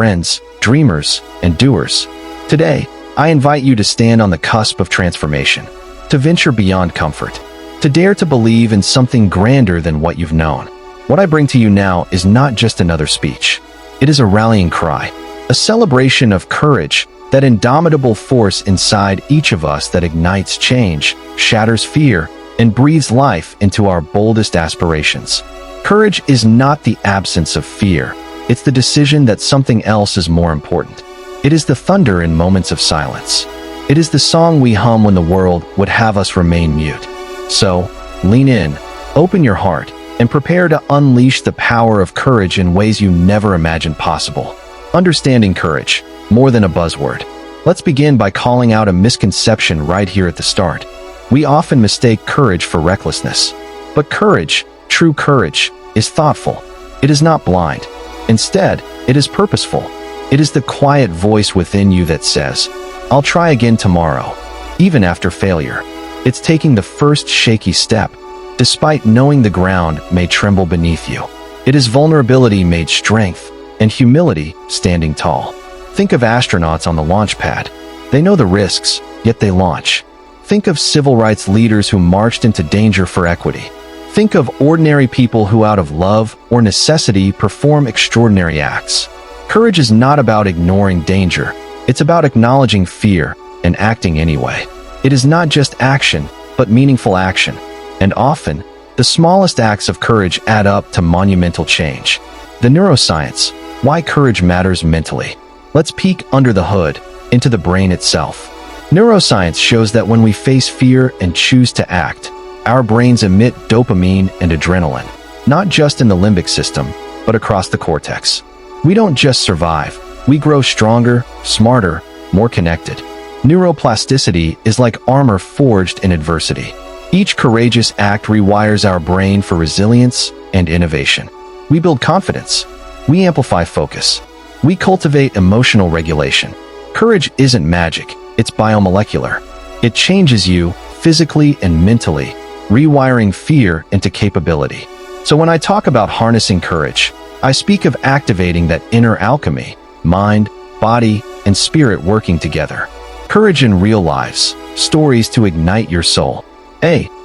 friends, dreamers, and doers. Today, I invite you to stand on the cusp of transformation, to venture beyond comfort, to dare to believe in something grander than what you've known. What I bring to you now is not just another speech. It is a rallying cry, a celebration of courage, that indomitable force inside each of us that ignites change, shatters fear, and breathes life into our boldest aspirations. Courage is not the absence of fear. It's the decision that something else is more important. It is the thunder in moments of silence. It is the song we hum when the world would have us remain mute. So, lean in, open your heart, and prepare to unleash the power of courage in ways you never imagined possible. Understanding courage, more than a buzzword. Let's begin by calling out a misconception right here at the start. We often mistake courage for recklessness. But courage, true courage, is thoughtful. It is not blind. Instead, it is purposeful. It is the quiet voice within you that says, "I'll try again tomorrow," even after failure. It's taking the first shaky step, despite knowing the ground may tremble beneath you. It is vulnerability made strength, and humility standing tall. Think of astronauts on the launch pad. They know the risks, yet they launch. Think of civil rights leaders who marched into danger for equity. Think of ordinary people who out of love or necessity perform extraordinary acts. Courage is not about ignoring danger. It's about acknowledging fear and acting anyway. It is not just action, but meaningful action. And often, the smallest acts of courage add up to monumental change. The neuroscience, why courage matters mentally. Let's peek under the hood, into the brain itself. Neuroscience shows that when we face fear and choose to act, our brains emit dopamine and adrenaline, not just in the limbic system, but across the cortex. We don't just survive, we grow stronger, smarter, more connected. Neuroplasticity is like armor forged in adversity. Each courageous act rewires our brain for resilience and innovation. We build confidence. We amplify focus. We cultivate emotional regulation. Courage isn't magic, it's biomolecular. It changes you physically and mentally, rewiring fear into capability. So when I talk about harnessing courage, I speak of activating that inner alchemy, mind, body, and spirit working together. Courage in real lives, stories to ignite your soul.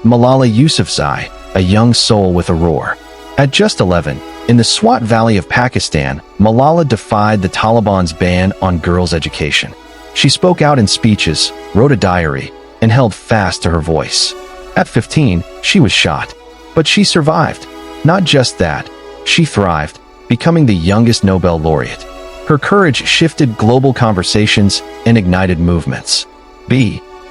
Malala Yousafzai, a young soul with a roar. At just 11, in the Swat Valley of Pakistan, Malala defied the Taliban's ban on girls' education. She spoke out in speeches, wrote a diary, and held fast to her voice. At 15, she was shot. But she survived. Not just that, she thrived, becoming the youngest Nobel laureate. Her courage shifted global conversations and ignited movements.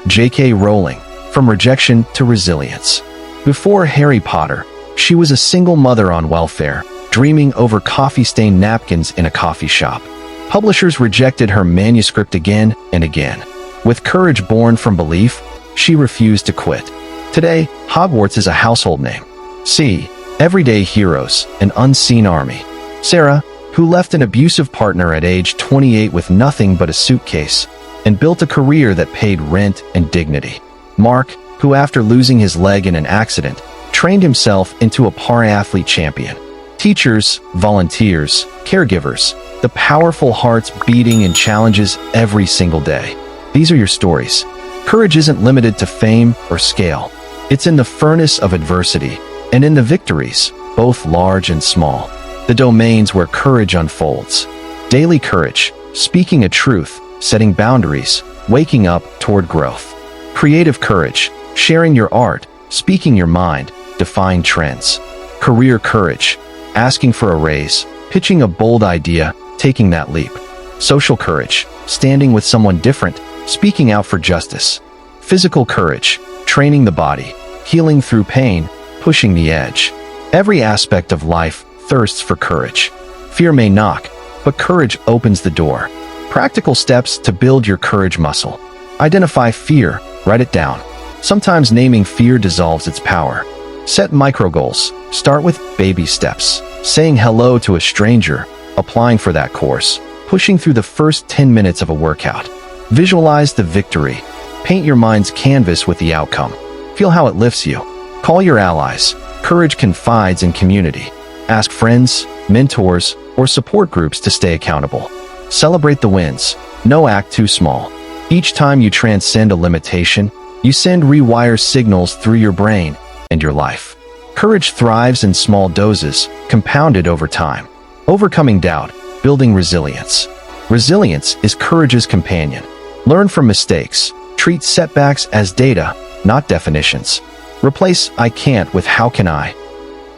J.K. Rowling, from rejection to resilience. Before Harry Potter, she was a single mother on welfare, dreaming over coffee-stained napkins in a coffee shop. Publishers rejected her manuscript again and again. With courage born from belief, she refused to quit. Today, Hogwarts is a household name. See, everyday heroes, an unseen army. Sarah, who left an abusive partner at age 28 with nothing but a suitcase, and built a career that paid rent and dignity. Mark, who after losing his leg in an accident, trained himself into a para-athlete champion. Teachers, volunteers, caregivers, the powerful hearts beating in challenges every single day. These are your stories. Courage isn't limited to fame or scale. It's in the furnace of adversity, and in the victories, both large and small. The domains where courage unfolds. Daily courage, speaking a truth, setting boundaries, waking up toward growth. Creative courage, sharing your art, speaking your mind, defying trends. Career courage, asking for a raise, pitching a bold idea, taking that leap. Social courage, standing with someone different, speaking out for justice. Physical courage, training the body, healing through pain, pushing the edge. Every aspect of life thirsts for courage. Fear may knock, but courage opens the door. Practical steps to build your courage muscle. Identify fear, write it down. Sometimes naming fear dissolves its power. Set micro goals. Start with baby steps. Saying hello to a stranger, applying for that course, pushing through the first 10 minutes of a workout. Visualize the victory. Paint your mind's canvas with the outcome. Feel how it lifts you. Call your allies. Courage confides in community. Ask friends, mentors, or support groups to stay accountable. Celebrate the wins. No act too small. Each time you transcend a limitation, you send rewire signals through your brain and your life. Courage thrives in small doses, compounded over time. Overcoming doubt, building resilience. Resilience is courage's companion. Learn from mistakes. Treat setbacks as data, not definitions. Replace "I can't" with "how can I?"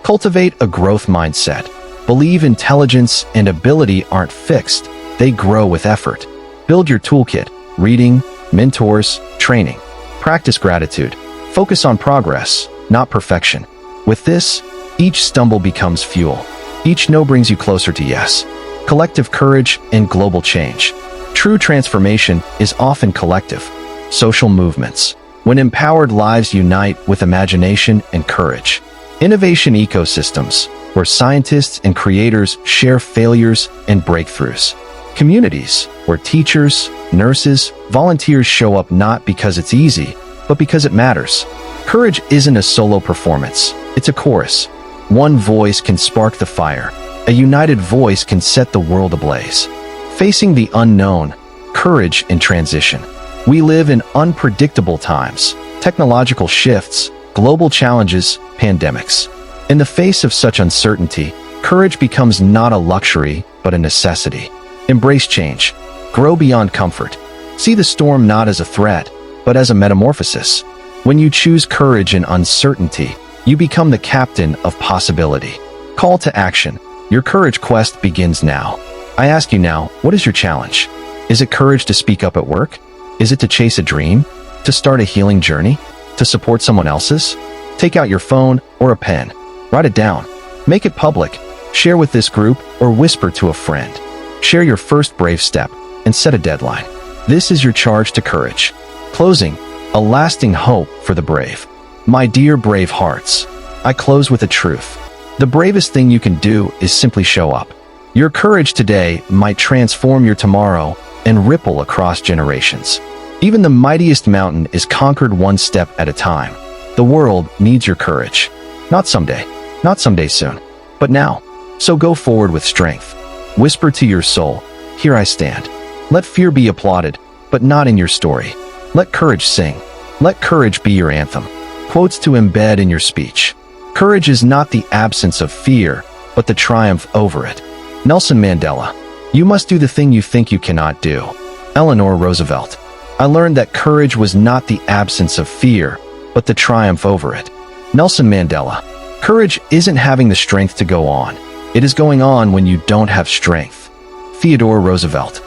Cultivate a growth mindset. Believe intelligence and ability aren't fixed, they grow with effort. Build your toolkit: reading, mentors, training. Practice gratitude. Focus on progress, not perfection. With this, each stumble becomes fuel. Each no brings you closer to yes. Collective courage and global change. True transformation is often collective. Social movements. When empowered lives unite with imagination and courage. Innovation ecosystems, where scientists and creators share failures and breakthroughs. Communities, where teachers, nurses, volunteers show up not because it's easy, but because it matters. Courage isn't a solo performance, it's a chorus. One voice can spark the fire. A united voice can set the world ablaze. Facing the unknown, courage in transition. We live in unpredictable times, technological shifts, global challenges, pandemics. In the face of such uncertainty, courage becomes not a luxury, but a necessity. Embrace change. Grow beyond comfort. See the storm not as a threat, but as a metamorphosis. When you choose courage in uncertainty, you become the captain of possibility. Call to action. Your courage quest begins now. I ask you now, what is your challenge? Is it courage to speak up at work? Is it to chase a dream? To start a healing journey? To support someone else's? Take out your phone or a pen. Write it down. Make it public. Share with this group or whisper to a friend. Share your first brave step and set a deadline. This is your charge to courage. Closing, a lasting hope for the brave. My dear brave hearts, I close with a truth. The bravest thing you can do is simply show up. Your courage today might transform your tomorrow and ripple across generations. Even the mightiest mountain is conquered one step at a time. The world needs your courage. Not someday soon, but now. So go forward with strength. Whisper to your soul, here I stand. Let fear be applauded, but not in your story. Let courage sing. Let courage be your anthem. Quotes to embed in your speech. Courage is not the absence of fear, but the triumph over it. Nelson Mandela. You must do the thing you think you cannot do. Eleanor Roosevelt. I learned that courage was not the absence of fear, but the triumph over it. Nelson Mandela. Courage isn't having the strength to go on. It is going on when you don't have strength. Theodore Roosevelt.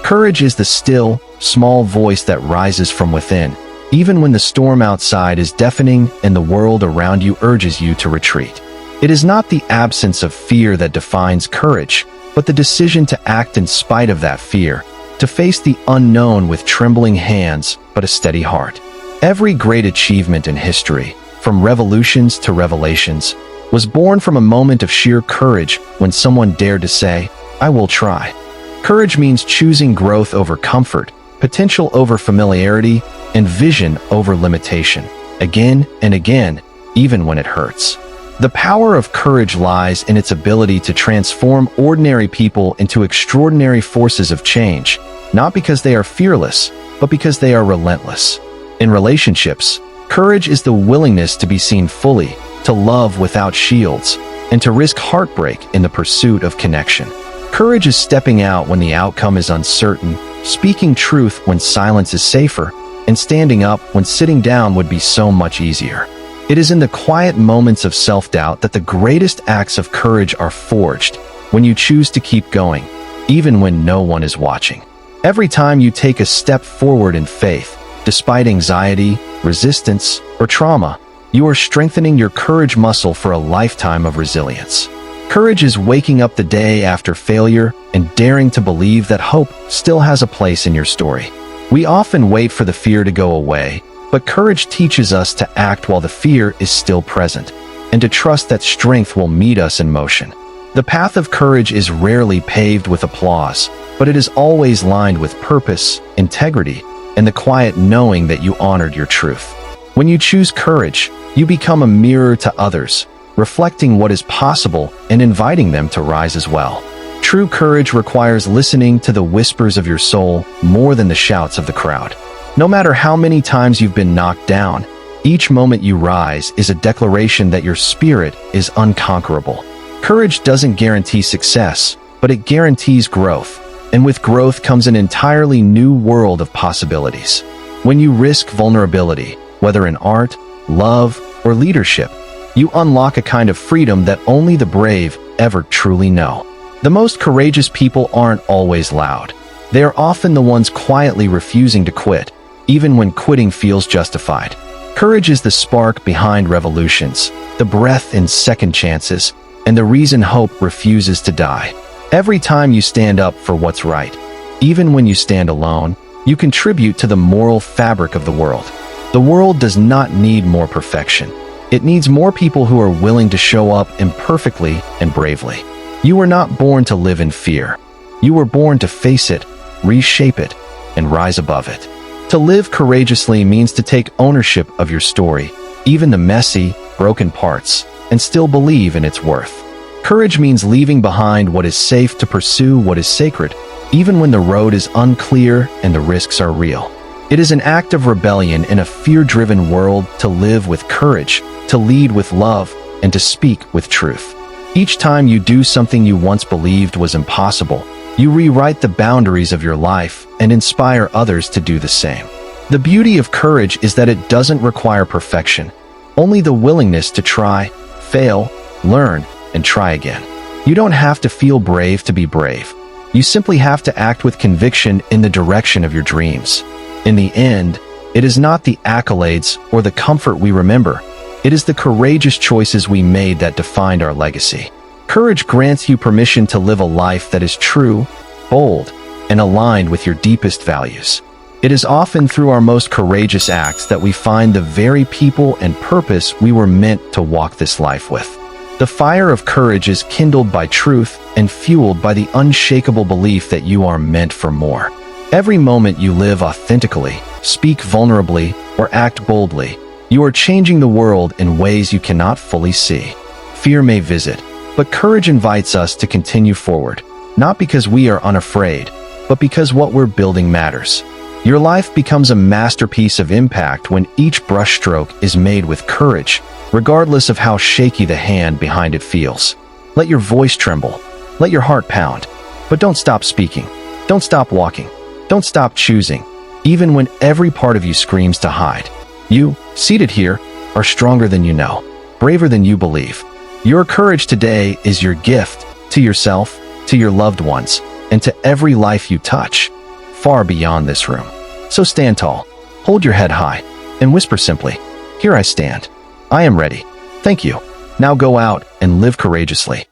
Courage is the still, small voice that rises from within, even when the storm outside is deafening and the world around you urges you to retreat. It is not the absence of fear that defines courage, but the decision to act in spite of that fear, to face the unknown with trembling hands but a steady heart. Every great achievement in history, from revolutions to revelations, was born from a moment of sheer courage when someone dared to say, I will try. Courage means choosing growth over comfort, potential over familiarity, and vision over limitation, again and again, even when it hurts. The power of courage lies in its ability to transform ordinary people into extraordinary forces of change, not because they are fearless, but because they are relentless. In relationships, courage is the willingness to be seen fully, to love without shields, and to risk heartbreak in the pursuit of connection. Courage is stepping out when the outcome is uncertain, speaking truth when silence is safer, and standing up when sitting down would be so much easier. It is in the quiet moments of self-doubt that the greatest acts of courage are forged, when you choose to keep going, even when no one is watching. Every time you take a step forward in faith, despite anxiety, resistance, or trauma, you are strengthening your courage muscle for a lifetime of resilience. Courage is waking up the day after failure and daring to believe that hope still has a place in your story. We often wait for the fear to go away, but courage teaches us to act while the fear is still present, and to trust that strength will meet us in motion. The path of courage is rarely paved with applause, but it is always lined with purpose, integrity, and the quiet knowing that you honored your truth. When you choose courage, you become a mirror to others, reflecting what is possible and inviting them to rise as well. True courage requires listening to the whispers of your soul more than the shouts of the crowd. No matter how many times you've been knocked down, each moment you rise is a declaration that your spirit is unconquerable. Courage doesn't guarantee success, but it guarantees growth. And with growth comes an entirely new world of possibilities. When you risk vulnerability, whether in art, love, or leadership, you unlock a kind of freedom that only the brave ever truly know. The most courageous people aren't always loud. They are often the ones quietly refusing to quit, even when quitting feels justified. Courage is the spark behind revolutions, the breath in second chances, and the reason hope refuses to die. Every time you stand up for what's right, even when you stand alone, you contribute to the moral fabric of the world. The world does not need more perfection. It needs more people who are willing to show up imperfectly and bravely. You were not born to live in fear. You were born to face it, reshape it, and rise above it. To live courageously means to take ownership of your story, even the messy, broken parts, and still believe in its worth. Courage means leaving behind what is safe to pursue what is sacred, even when the road is unclear and the risks are real. It is an act of rebellion in a fear-driven world to live with courage, to lead with love, and to speak with truth. Each time you do something you once believed was impossible, you rewrite the boundaries of your life and inspire others to do the same. The beauty of courage is that it doesn't require perfection, only the willingness to try, fail, learn, and try again. You don't have to feel brave to be brave. You simply have to act with conviction in the direction of your dreams. In the end, it is not the accolades or the comfort we remember. It is the courageous choices we made that defined our legacy. Courage grants you permission to live a life that is true, bold, and aligned with your deepest values. It is often through our most courageous acts that we find the very people and purpose we were meant to walk this life with. The fire of courage is kindled by truth and fueled by the unshakable belief that you are meant for more. Every moment you live authentically, speak vulnerably, or act boldly, you are changing the world in ways you cannot fully see. Fear may visit, but courage invites us to continue forward, not because we are unafraid, but because what we're building matters. Your life becomes a masterpiece of impact when each brushstroke is made with courage, regardless of how shaky the hand behind it feels. Let your voice tremble, let your heart pound, but don't stop speaking, don't stop walking, don't stop choosing, even when every part of you screams to hide. You, seated here, are stronger than you know, braver than you believe. Your courage today is your gift to yourself, to your loved ones, and to every life you touch, far beyond this room. So stand tall, hold your head high, and whisper simply, "Here I stand. I am ready. Thank you." Now go out and live courageously.